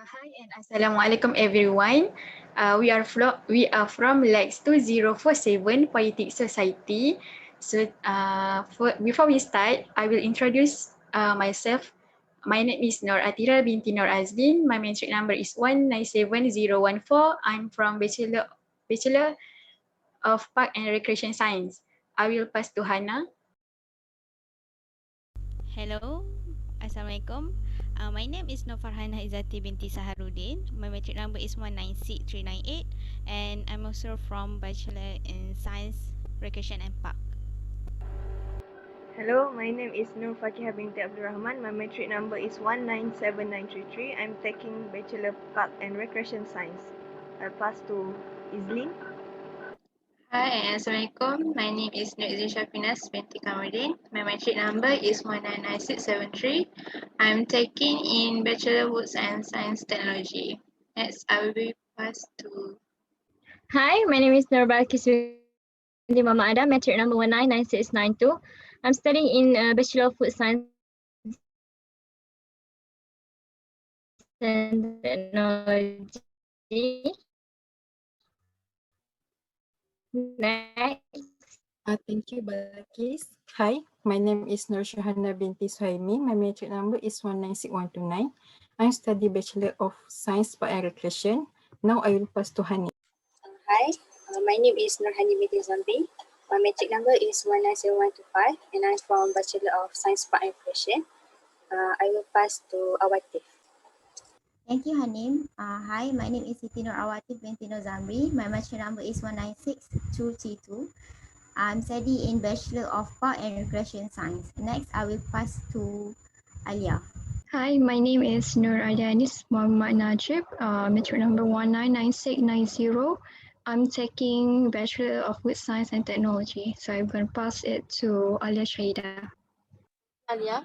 Hi and Assalamualaikum everyone. We are from LAX2047 Poetic Society. Before we start, I will introduce myself. My name is Nur Atira binti Nur Azlin. My matric number is 197014. I'm from Bachelor of Park and Recreation Science. I will pass to Hana. Hello, Assalamualaikum. My name is Nofarhana Izzati binti Saharuddin. My matric number is 196398 and I'm also from Bachelor in Science, Recreation and Park. Hello, my name is Nur Fakihah binti Abdul Rahman. My matric number is 197933. I'm taking Bachelor Park and Recreation Science. I'll pass to Izlin. Hi, Assalamualaikum. My name is Nur Izin Shafinas binti Kamarudin. My matric number is 199673. I'm taking in Bachelor of Woods and Science Technology. Next, I will be passed to. Hi, my name is Nurbalkis binti Mama Adam, matric number 199692. I'm studying in Bachelor of Food Science and Technology. Next. Thank you, Balakis. Hi, my name is Nur Shahana binti Suhaimi. My matric number is 196129. I study Bachelor of Science by Recreation. Now I will pass to Hani. Hi, my name is Nurhani binti Zambi. My matric number is 197125 and I'm from Bachelor of Science by Recreation. I will pass to Awatif. Thank you, Hanim. Hi, my name is Siti Nur Awatif binti Nur Zamri. My matric number is 196232. I'm studying in Bachelor of Park and Recreation Science. Next, I will pass to Alia. Hi, my name is Nur Adianis Muhammad Najib, matric number 199690. I'm taking Bachelor of Wood Science and Technology, so I'm going to pass it to Alia Shaida. Alia.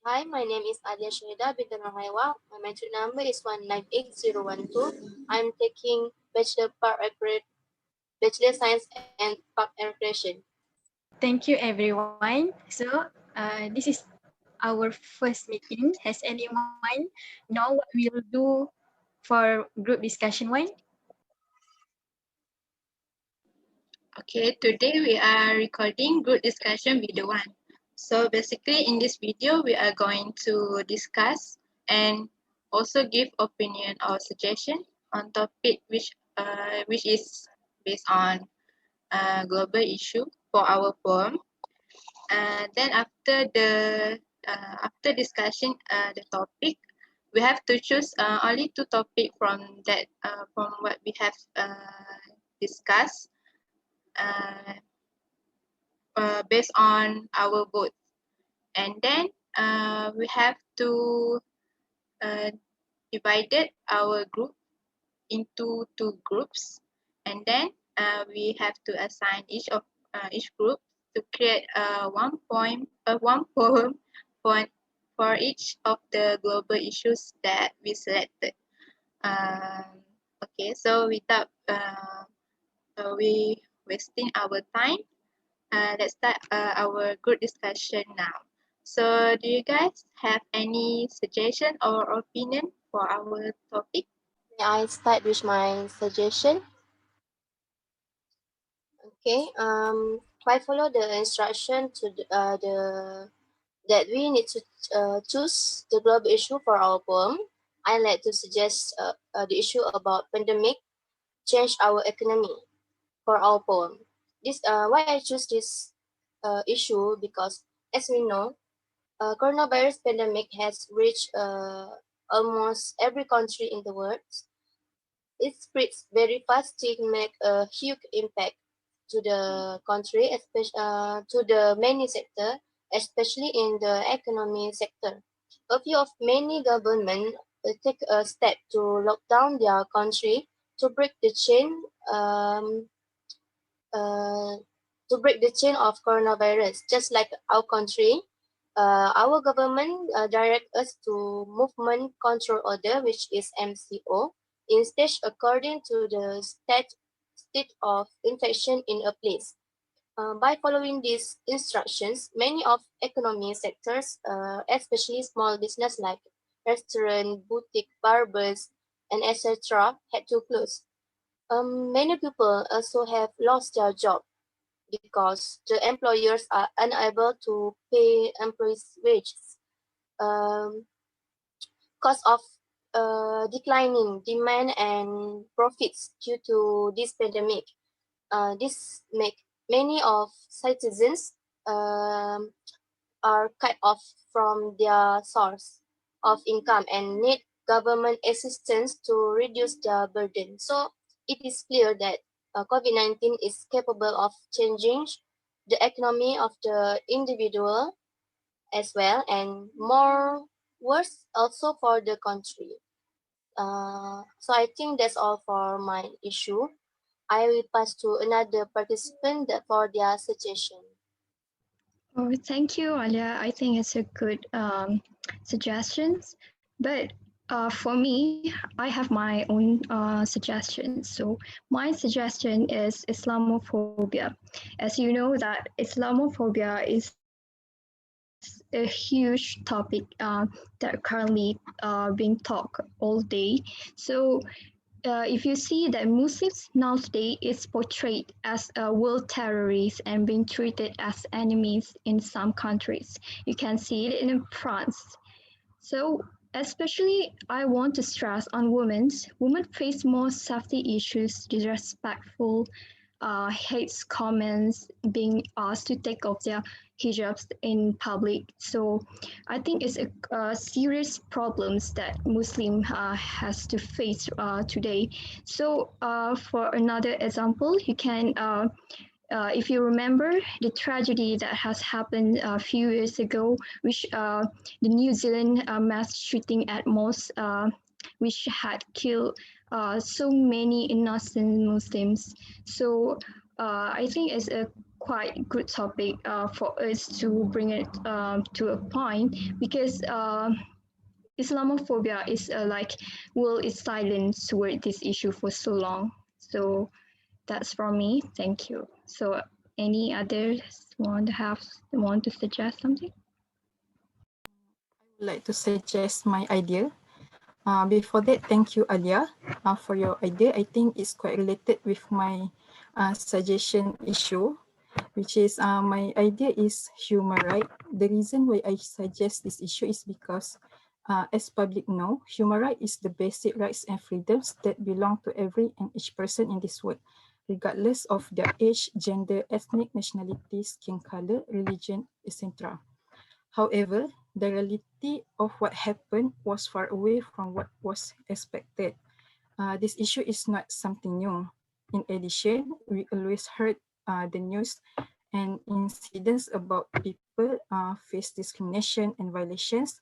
Hi, my name is Alia Shaida binti Rahaiwa. My matric number is 198012. I'm taking Bachelor Science and Park and Recreation. Thank you everyone. This is our first meeting. Has anyone know what we'll do for group discussion one? Okay, today we are recording group discussion video 1. So basically in this video, we are going to discuss and also give opinion or suggestion on topic which is based on global issue for our poem. Then after discussion the topic, we have to choose only 2 topic from what we have discussed based on our vote, and then we have to divided our group into 2 groups, and then we have to assign each group to create one poem for each of the global issues that we selected. Okay, so without we wasting our time, let's start our group discussion now. So do you guys have any suggestion or opinion for our topic? May I start with my suggestion? Okay. I follow the instruction to that we need to choose the global issue for our poem. I like to suggest the issue about pandemic change our economy for our poem. This why I choose this issue because, as we know, coronavirus pandemic has reached almost every country in the world. It spreads very fast and make a huge impact to the country, especially to the many sector, especially in the economy sector. A few of many government take a step to lock down their country to break the chain uh, of coronavirus. Just like our country, our government direct us to movement control order, which is MCO, instead according to the state of infection in a place. By following these instructions, many of economy sectors, especially small business like restaurant, boutique, barbers, and etc. had to close. Many people also have lost their job because the employers are unable to pay employees' wages. Um, Cause of declining demand and profits due to this pandemic. This make many of citizens um, are cut off from their source of income and need government assistance to reduce their burden. So it is clear that COVID-19 is capable of changing the economy of the individual as well and more worse also for the country. So I think that's all for my issue. I will pass to another participant for their suggestion. Oh, thank you, Alia. I think it's a good suggestions. But for me, I have my own suggestions. So my suggestion is Islamophobia. As you know, that Islamophobia is a huge topic that currently being talked all day. So if you see that Muslims nowadays is portrayed as world terrorists and being treated as enemies in some countries. You can see it in France. So especially I want to stress on women. Women face more safety issues, disrespectful hates comments, being asked to take off their hijabs in public. So I think it's a serious problems that Muslim has to face today. So for another example, you can if you remember the tragedy that has happened a few years ago, which the New Zealand mass shooting at mosque, which had killed so many innocent Muslims. So I think it's a quite good topic for us to bring it to a point because Islamophobia is like world is silent toward this issue for so long. So that's from me. Thank you. So any others want to suggest something? I would like to suggest my idea. Before that, thank you, Alia, for your idea. I think it's quite related with my suggestion issue, which is my idea is human right. The reason why I suggest this issue is because as public know, human right is the basic rights and freedoms that belong to every and each person in this world, regardless of their age, gender, ethnic, nationality, skin color, religion, etc. However, the reality of what happened was far away from what was expected. This issue is not something new. In addition, we always heard the news and incidents about people face discrimination and violations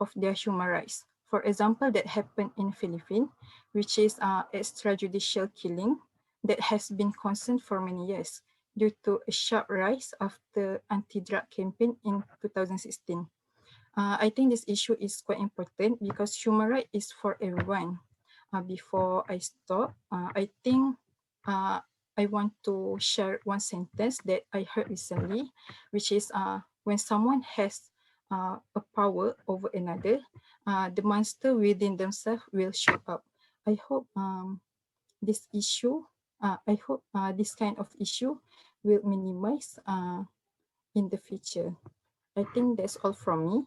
of their human rights. For example, that happened in Philippines, which is extrajudicial killing that has been constant for many years due to a sharp rise after anti-drug campaign in 2016. I think this issue is quite important because human right is for everyone. Before I stop, I think uh, I want to share one sentence that I heard recently, which is when someone has a power over another, the monster within themselves will show up. I hope this issue, I hope this kind of issue will minimize in the future. I think that's all from me.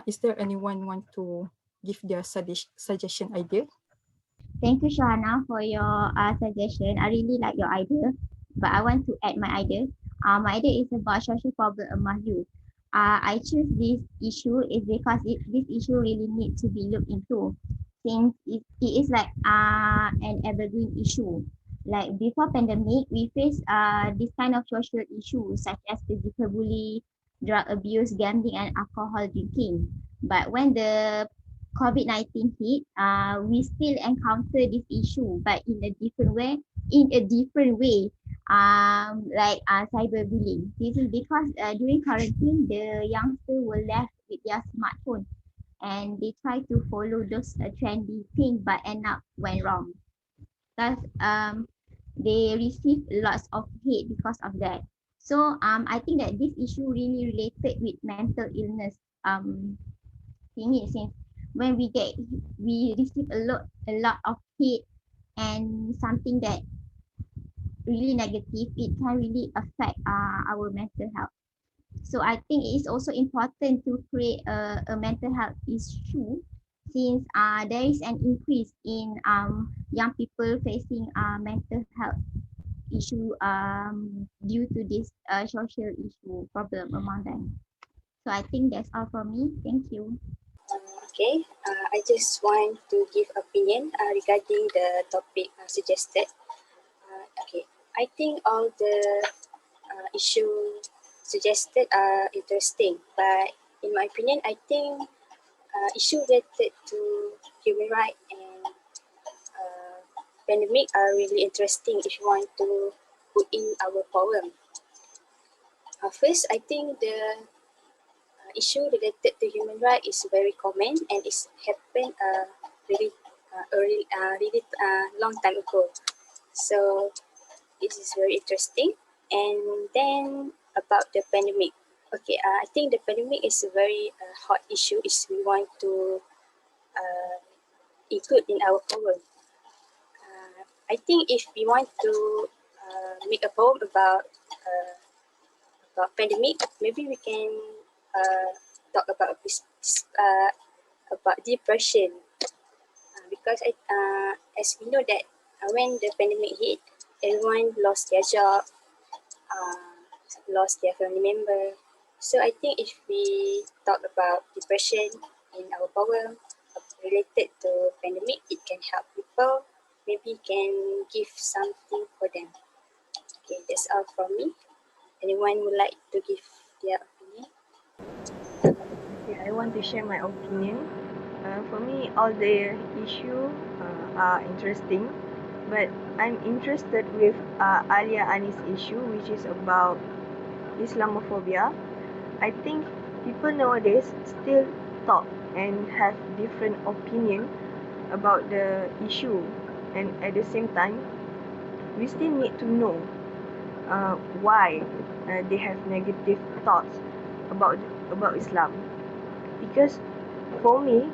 Is there anyone want to give their suggestion idea? Thank you, Shana, for your suggestion. I really like your idea, but I want to add my idea. My idea is about social problem among youth. I choose this issue is because this issue really needs to be looked into, since it is like an evergreen issue. Like before pandemic, we face this kind of social issues such as physical bully, drug abuse, gambling, and alcohol drinking. But when the COVID-19 hit, we still encounter this issue, but in a different way. In a different way, like cyberbullying. This is because during quarantine, the youngsters were left with their smartphone and they try to follow those trendy things, but end up went wrong. Thus, they receive lots of hate because of that. So, I think that this issue really related with mental illness. Thingy since when we receive a lot of hate and something that really negative, it can really affect our mental health. So I think it is also important to create a mental health issue since there is an increase in young people facing mental health issue due to this social issue problem among them. So I think that's all for me. Thank you. Okay, I just want to give opinion regarding the topic suggested. Okay, I think all the issue suggested are interesting, but in my opinion, I think issue related to human rights and pandemic are really interesting if you want to put in our poem. First, I think the issue related to human rights is very common and it's happened really really long time ago. So this is very interesting. And then about the pandemic. Okay, I think the pandemic is a very hot issue if we want to uh, include in our poem. I think if we want to make a poem about pandemic, maybe we can talk about about depression because as we know that when the pandemic hit, everyone lost their job, uh, lost their family member. So I think if we talk about depression in our poem related to pandemic, it can help people. Maybe can give something for them. Okay, that's all from me. Anyone would like to give their opinion? Okay, I want to share my opinion. For me, all the issue are interesting, but I'm interested with Alia Anis issue, which is about Islamophobia. I think people nowadays still talk and have different opinion about the issue, and at the same time, we still need to know why they have negative thoughts about Islam. Because for me,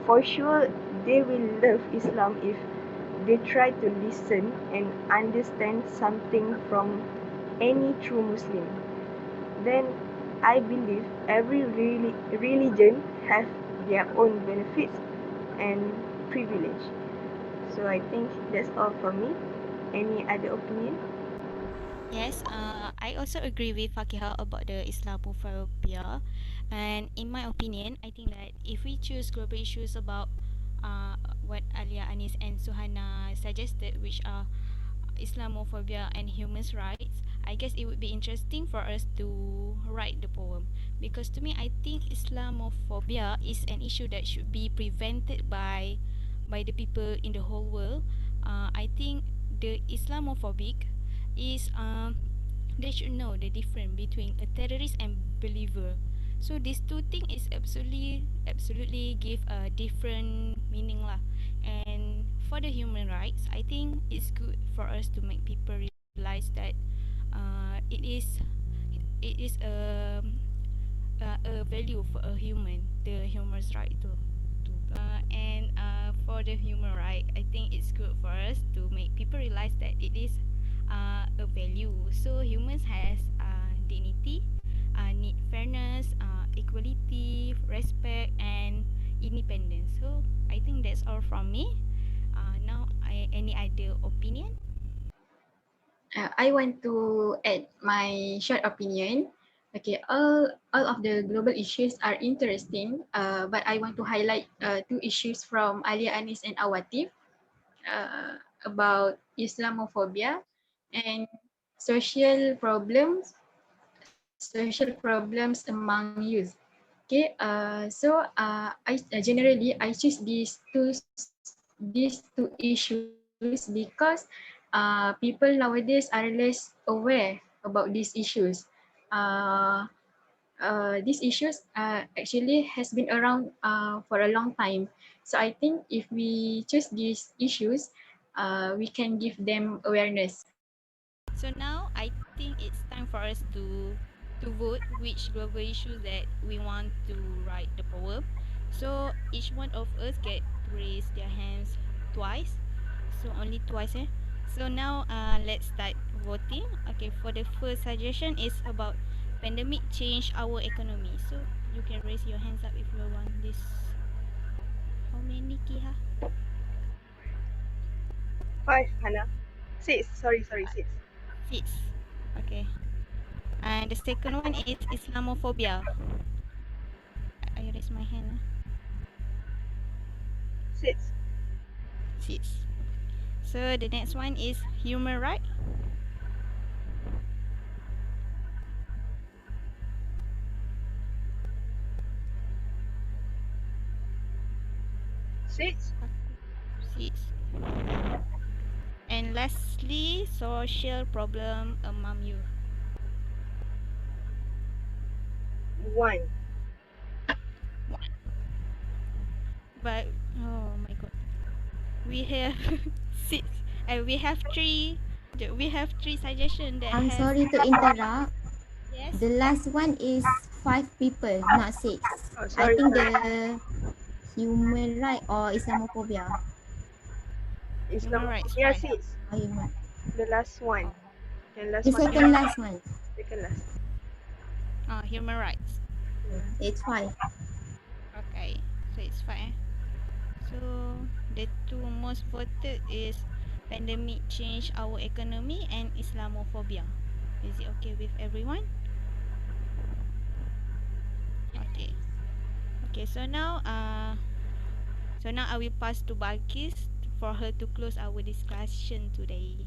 for sure, they will love Islam if they try to listen and understand something from any true Muslim. Then I believe every religion has their own benefits and privilege. So I think that's all from me. Any other opinion? Yes, I also agree with Fakihah about the Islamophobia. And in my opinion, I think that if we choose global issues about what Alia Anis and Suhana suggested, which are Islamophobia and human rights, I guess it would be interesting for us to write the poem. Because to me, I think Islamophobia is an issue that should be prevented by the people in the whole world. I think the Islamophobic is they should know the difference between a terrorist and believer. So these two things is absolutely give a different meaning lah. And for the human rights, I think it's good for us to make people realize that it is a value for a human, the human's right to and for the human right, I think it's good for us to make people realize that it is a value. So humans has dignity, need fairness, equality, respect, and independence. So I think that's all from me. Now, any other opinion? I want to add my short opinion. Okay, all of the global issues are interesting, but I want to highlight two issues from Alia Anis and Awatif about Islamophobia and social problems, social problems among youth. Okay, I generally I choose these two issues because people nowadays are less aware about these issues. Uh, these issues actually has been around for a long time. So I think if we choose these issues, we can give them awareness. So now I think it's time for us to vote which global issue that we want to write the poem. So each one of us get to raise their hands twice. So only twice, eh? So now let's start voting. Okay, for the first suggestion is about pandemic change our economy. So you can raise your hands up if you want this. How many, Kiha? 5, Hannah. 6. Sorry, 6. 6. Okay. And the second one is Islamophobia. I raise my hand. 6. 6. So the next one is human right. 6. 6. And lastly, social problem among you. 1. 1. But oh my god, we have 6. We have 3. We have 3 suggestions that I'm has. sorry to interrupt. Yes. The last one is 5 people, not 6. Oh, I sorry, think sorry. the human right or Islamophobia. Human rights, Islamophobia right? 6. Or human. The last one. Oh, Yang last The one. human second right. last one. Second last. Human rights. It's 5. Okay, so it's fine. So the two most voted is pandemic change our economy and Islamophobia. Is it okay with everyone? Okay. Okay, so now I will pass to Balkis for her to close our discussion today.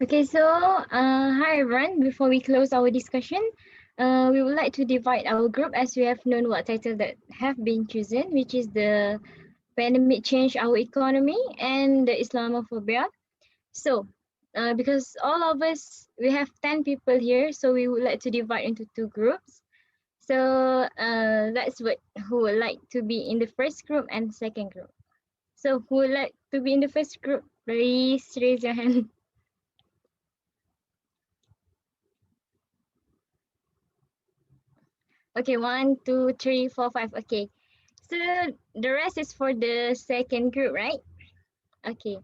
Okay, so hi everyone. Before we close our discussion, we would like to divide our group as we have known what title that have been chosen, which is the pandemic change our economy and the Islamophobia. So, because all of us we have 10 people here, so we would like to divide into two groups. So let's vote who would like to be in the first group and second group. So who would like to be in the first group? Please raise your hand. Okay, 1, 2, 3, 4, 5. Okay. So the rest is for the second group, right? Okay.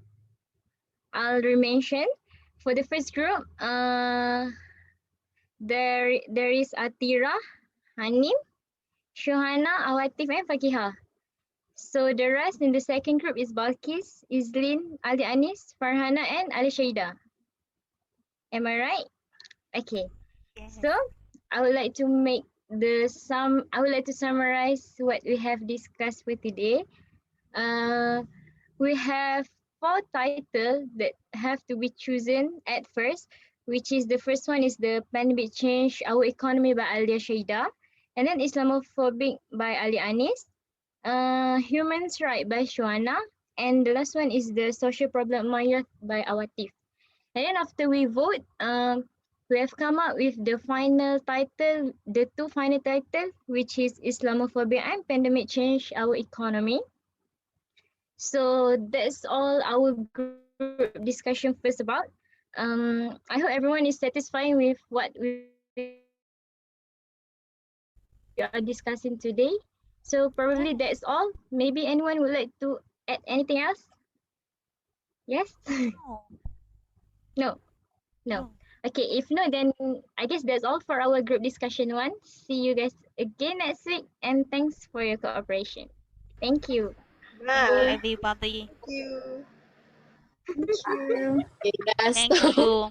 I'll re-mention. For the first group, there is Atira, Hanim, Shohana, Awatif, and Fakihah. So the rest in the second group is Balkis, Izlin, Ali Anis, Farhana, and Ali Shaida. Am I right? Okay. Yes. So I would like to make I would like to summarize what we have discussed for today. We have 4 titles that have to be chosen at first, which is the first one is the pandemic change our economy by Alia Shaida, and then Islamophobic by Ali Anis, humans right by Shuana, and the last one is the social problem Maya by Awatif. And then after we vote, we have come up with the final title, the 2 final titles, which is Islamophobia and pandemic change our economy. So that's all our group discussion first about. I hope everyone is satisfied with what we are discussing today. So probably that's all. Maybe anyone would like to add anything else? Yes? No. No? No. No. Okay, if no, then I guess that's all for our group discussion one. See you guys again next week and thanks for your cooperation. Thank you. Thank you, Bye. everybody. Thank you. Thank you. Okay, guys. Thank you.